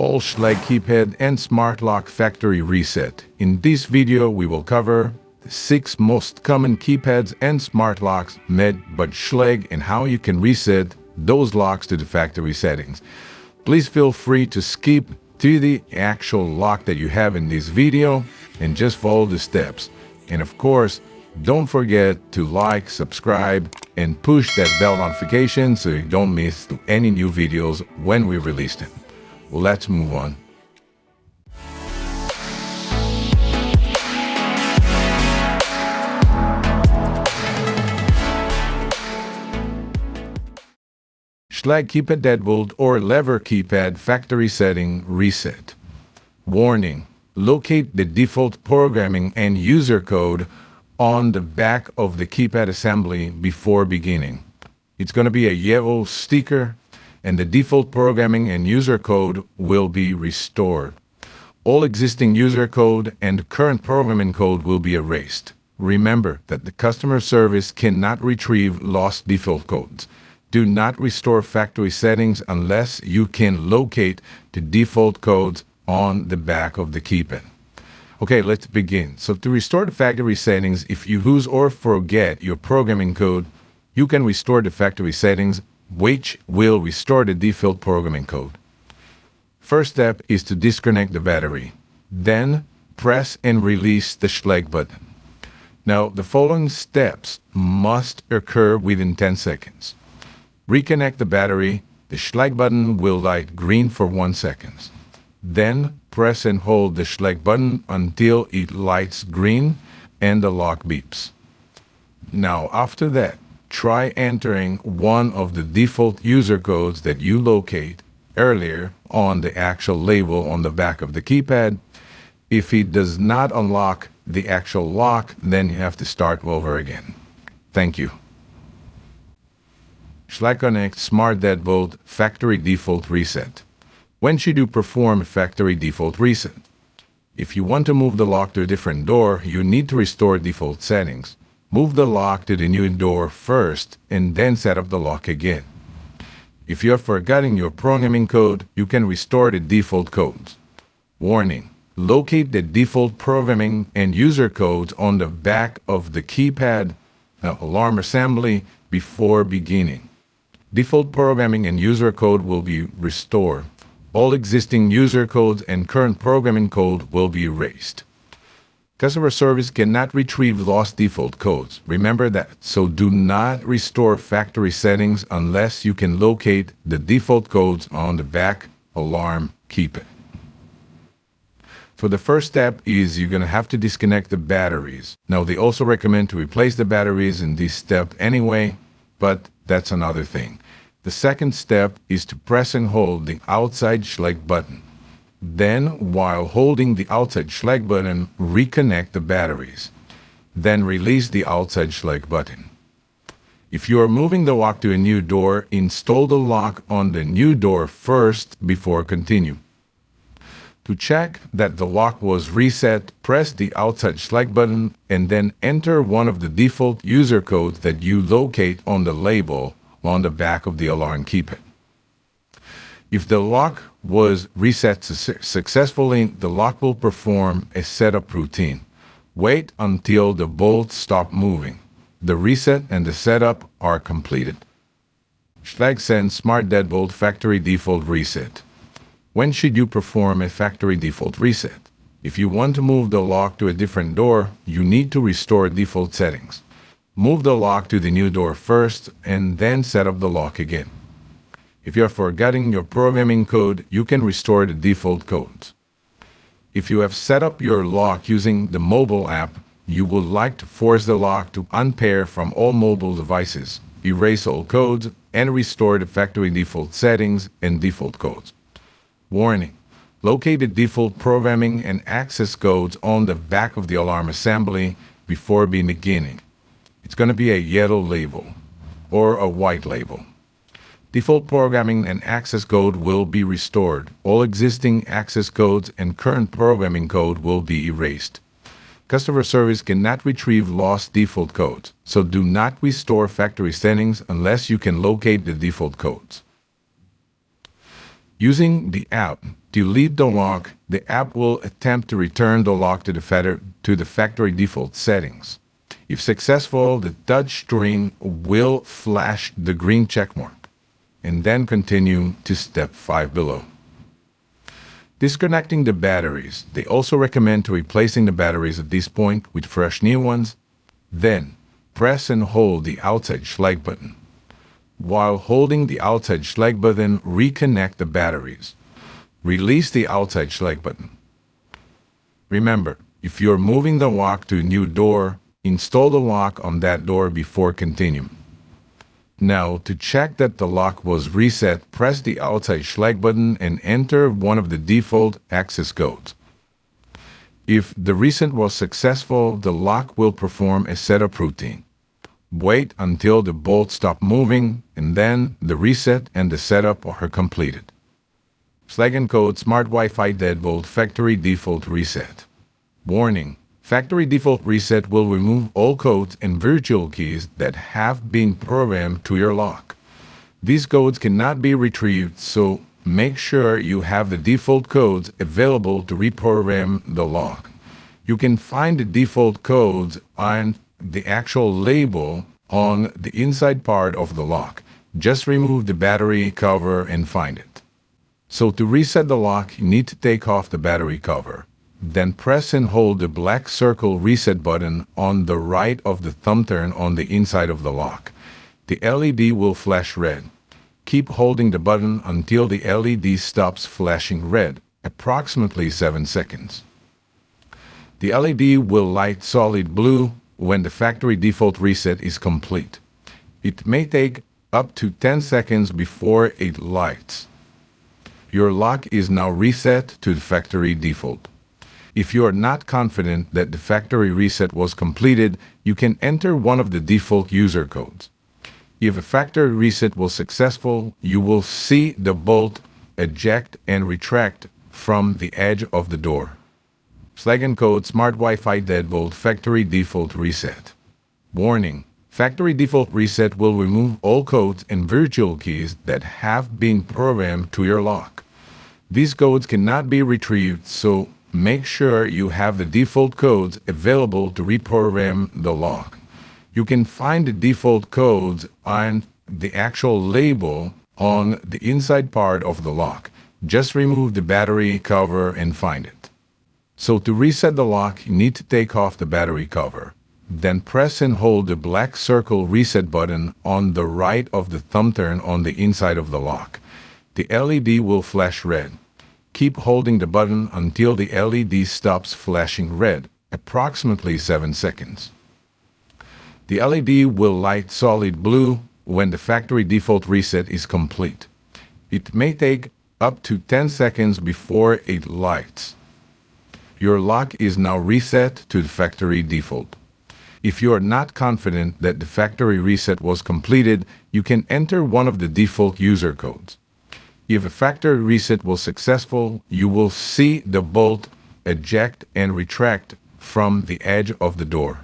all Schlage Keypad and Smart Lock factory reset. In this video, we will cover the 6 most common keypads and smart locks made by Schlage and how you can reset those locks to the factory settings. Please feel free to skip to the actual lock that you have in this video and just follow the steps. And of course, don't forget to like, subscribe, and push that bell notification so you don't miss any new videos when we release them. Let's move on. Schlage Keypad Deadbolt or lever keypad factory setting reset. Warning: locate the default programming and user code on the back of the keypad assembly before beginning. It's going to be a yellow sticker and the default programming and user code will be restored. All existing user code and current programming code will be erased. Remember that the customer service cannot retrieve lost default codes. Do not restore factory settings unless you can locate the default codes on the back of the keypad. Okay, let's begin. So to restore the factory settings, if you lose or forget your programming code, you can restore the factory settings, which will restore the default programming code. First step is to disconnect the battery. Then press and release the Schlage button. Now, the following steps must occur within 10 seconds. Reconnect the battery. The Schlage button will light green for 1 second. Then press and hold the Schlage button until it lights green and the lock beeps. Now, after that, try entering one of the default user codes that you locate earlier on the actual label on the back of the keypad. If it does not unlock the actual lock, then you have to start over again. Thank you. Schlage Connect Smart Deadbolt Factory Default Reset. When should you perform a factory default reset? If you want to move the lock to a different door, you need to restore default settings. Move the lock to the new door first and then set up the lock again. If you are forgetting your programming code, you can restore the default codes. Warning: locate the default programming and user codes on the back of the keypad alarm assembly before beginning. Default programming and user code will be restored. All existing user codes and current programming code will be erased. Customer service cannot retrieve lost default codes. Remember that. So do not restore factory settings unless you can locate the default codes on the back alarm keypad. So the first step is you're going to have to disconnect the batteries. Now, they also recommend to replace the batteries in this step anyway, but that's another thing. The second step is to press and hold the outside Schlage button. Then, while holding the outside Schlage button, reconnect the batteries. Then release the outside Schlage button. If you are moving the lock to a new door, install the lock on the new door first before continue. To check that the lock was reset, press the outside Schlage button and then enter one of the default user codes that you locate on the label on the back of the alarm keypad. If the lock was reset successfully, the lock will perform a setup routine. Wait until the bolts stop moving. The reset and the setup are completed. Schlage sends Smart Deadbolt Factory Default Reset. When should you perform a factory default reset? If you want to move the lock to a different door, you need to restore default settings. Move the lock to the new door first and then set up the lock again. If you are forgetting your programming code, you can restore the default codes. If you have set up your lock using the mobile app, you would like to force the lock to unpair from all mobile devices, erase all codes, and restore the factory default settings and default codes. Warning: locate the default programming and access codes on the back of the alarm assembly before beginning. It's going to be a yellow label or a white label. Default programming and access code will be restored. All existing access codes and current programming code will be erased. Customer service cannot retrieve lost default codes, so do not restore factory settings unless you can locate the default codes. Using the app, To leave the lock, the app will attempt to return the lock to the factory default settings. If successful, the touch screen will flash the green checkmark, and then continue to step 5 below. Disconnecting the batteries. They also recommend replacing the batteries at this point with fresh new ones. Then, press and hold the outside Schlage button. While holding the outside Schlage button, reconnect the batteries. Release the outside Schlage button. Remember, if you're moving the lock to a new door, install the lock on that door before continuing. Now, to check that the lock was reset, press the outside Schlage button and enter one of the default access codes. If the reset was successful, the lock will perform a setup routine. Wait until the bolts stop moving, and then the reset and the setup are completed. Schlage Encode Smart Wi-Fi Deadbolt Factory Default Reset. Warning: Factory Default Reset will remove all codes and virtual keys that have been programmed to your lock. These codes cannot be retrieved, so make sure you have the default codes available to reprogram the lock. You can find the default codes on the actual label on the inside part of the lock. Just remove the battery cover and find it. So to reset the lock, you need to take off the battery cover. Then press and hold the black circle reset button on the right of the thumb turn on the inside of the lock. The LED will flash red. Keep holding the button until the LED stops flashing red, approximately 7 seconds. The LED will light solid blue when the factory default reset is complete. It may take up to 10 seconds before it lights. Your lock is now reset to the factory default. If you are not confident that the factory reset was completed, you can enter one of the default user codes. If a factory reset was successful, you will see the bolt eject and retract from the edge of the door. Schlage Encode Smart Wi-Fi Deadbolt Factory Default Reset. Warning: Factory Default Reset will remove all codes and virtual keys that have been programmed to your lock. These codes cannot be retrieved, so make sure you have the default codes available to reprogram the lock. You can find the default codes on the actual label on the inside part of the lock. Just remove the battery cover and find it. So to reset the lock, you need to take off the battery cover. Then press and hold the black circle reset button on the right of the thumb turn on the inside of the lock. The LED will flash red. Keep holding the button until the LED stops flashing red, approximately 7 seconds. The LED will light solid blue when the factory default reset is complete. It may take up to 10 seconds before it lights. Your lock is now reset to the factory default. If you are not confident that the factory reset was completed, you can enter one of the default user codes. If a factory reset was successful, you will see the bolt eject and retract from the edge of the door.